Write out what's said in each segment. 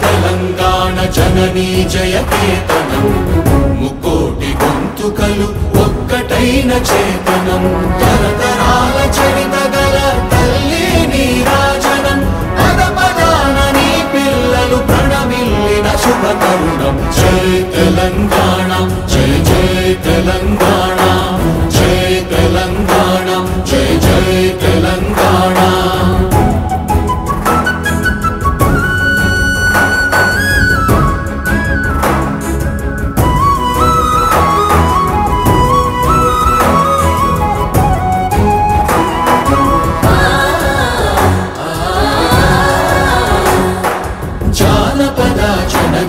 తెలంగాణ జననీ జయకేతనం ముక్కోటి గొంతుకలు ఒక్కటైన చేతనం తరతరాల చరిత గల తల్లి నీరాజనం పద పదాన నీ పిల్లలు ప్రణమిల్లిన శుభ తరుణం జై తెలంగాణ జై జై తెలంగాణ జై తెలంగాణ జై జై తెలంగాణ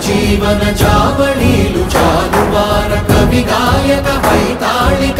జీవన జావళీలు జాలువార కవి గాయక వైతాళిక